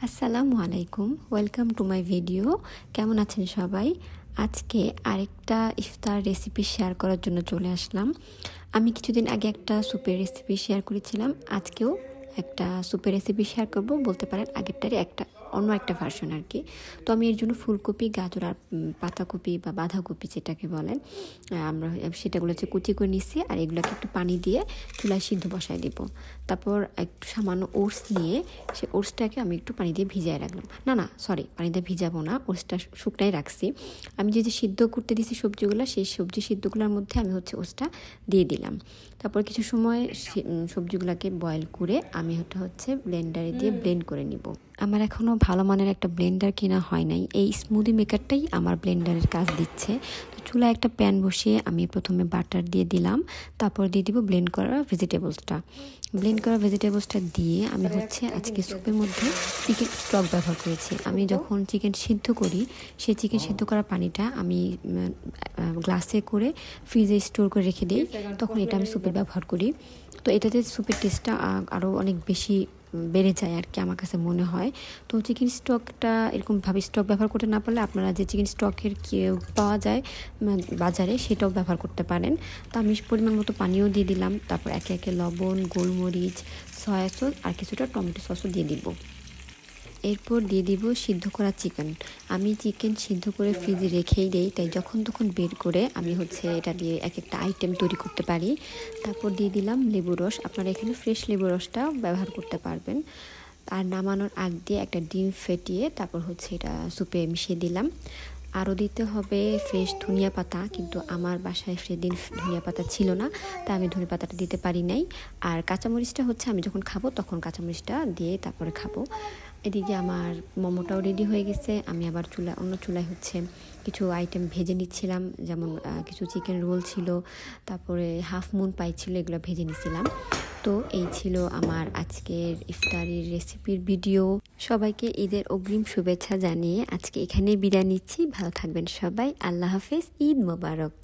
আসসালামু আলাইকুম, welcome to my video. কেমন আছেন সবাই? আজকে আরেকটা ইফতার রেসিপি শেয়ার করার জন্য চলে আসলাম। আমি কিছুদিন আগে একটা স্যুপের রেসিপি শেয়ার করেছিলাম, আজকেও একটা স্যুপের রেসিপি শেয়ার করব, বলতে পারেন আগেরটারই অন্য একটা ভার্সন আর কি। তো আমি এর জন্য ফুলকপি, গাজর আর পাতাকপি বা বাঁধাকপি যেটাকে বলেন, আমরা সেটাগুলো হচ্ছে কুচি করে নিচ্ছি, আর এগুলোকে একটু পানি দিয়ে চুলায় সিদ্ধ বসায় দিব। তারপর একটু সামান্য ওটস নিয়ে সেই ওটসটাকে আমি একটু পানি দিয়ে ভিজিয়ে রাখলাম। পানি দিয়ে ভিজাবো না, ওটসটা শুকনাই রাখছি। আমি যে সিদ্ধ করতে দিয়েছি সবজিগুলো, সেই সবজি সিদ্ধগুলোর মধ্যে আমি ওটসটা দিয়ে দিলাম। তারপর কিছু সময় সবজিগুলোকে বয়েল করে আমি হচ্ছে ব্লেন্ডারে দিয়ে ব্লেন্ড করে নিব। আমার এখনও ভালো মানের একটা ব্লেন্ডার কেনা হয় নাই, এই স্মুদি মেকারটাই আমার ব্লেন্ডারের কাজ দিচ্ছে। তো চুলায় একটা প্যান বসিয়ে আমি প্রথমে বাটার দিয়ে দিলাম, তারপর দিয়ে দিব ব্লেন্ড করা ভেজিটেবলসটা দিয়ে আমি আজকে স্যুপের মধ্যে চিকেন স্টক ব্যবহার করেছি। আমি যখন চিকেন সিদ্ধ করি, সেই চিকেন সিদ্ধ করা পানিটা আমি গ্লাসে করে ফ্রিজে স্টোর করে রেখে দিই, তখন এটা আমি স্যুপে ব্যবহার করি। তো এটাতে স্যুপের টেস্টটা আরও অনেক বেশি বেড়ে যায় আর কি, আমার কাছে মনে হয়। তো চিকেন স্টকটা এরকমভাবে স্টক ব্যবহার করতে না পারলে আপনারা যে চিকেন স্টকের পাওয়া যায় বাজারে, সেটাও ব্যবহার করতে পারেন। তো আমি পরিমাণ মতো পানিও দিয়ে দিলাম, তারপর একে একে লবণ, গোলমরিচ, সয়া সস আর কিছুটা টমেটো সসও দিয়ে দিব। এরপর দিয়ে দিব সিদ্ধ করা চিকেন। আমি চিকেন সিদ্ধ করে ফ্রিজে রেখেই দেই, তাই যখন তখন বের করে আমি এটা দিয়ে এক একটা আইটেম তৈরি করতে পারি। তারপর দিয়ে দিলাম লেবুর রস, আপনারা এখানে ফ্রেশ লেবুর রসটা ব্যবহার করতে পারবেন। আর নামানোর আগ দিয়ে একটা ডিম ফেটিয়ে তারপর এটা স্যুপে মিশিয়ে দিলাম। আরও দিতে হবে ফ্রেশ ধনিয়া পাতা, কিন্তু আমার বাসায় সেদিন ধনিয়া পাতা ছিল না, তাই আমি ধনিয়া পাতাটা দিতে পারি নাই। আর কাঁচামরিচটা আমি যখন খাবো তখন কাঁচামরিচটা দিয়ে তারপরে খাবো। এদিকে আমার মোমোটাও রেডি হয়ে গেছে। আমি আবার অন্য চুলায় কিছু আইটেম ভেজে নিচ্ছিলাম, যেমন কিছু চিকেন রোল ছিল, তারপরে হাফ মুন পাই ছিল, এগুলো ভেজে নিচ্ছিলাম। তো এই ছিল আমার আজকের ইফতারির রেসিপির ভিডিও। সবাইকে ঈদের অগ্রিম শুভেচ্ছা জানিয়ে আজকে এখানেই বিদায় নিচ্ছি। ভালো থাকবেন সবাই, আল্লাহ হাফেজ, ঈদ মোবারক।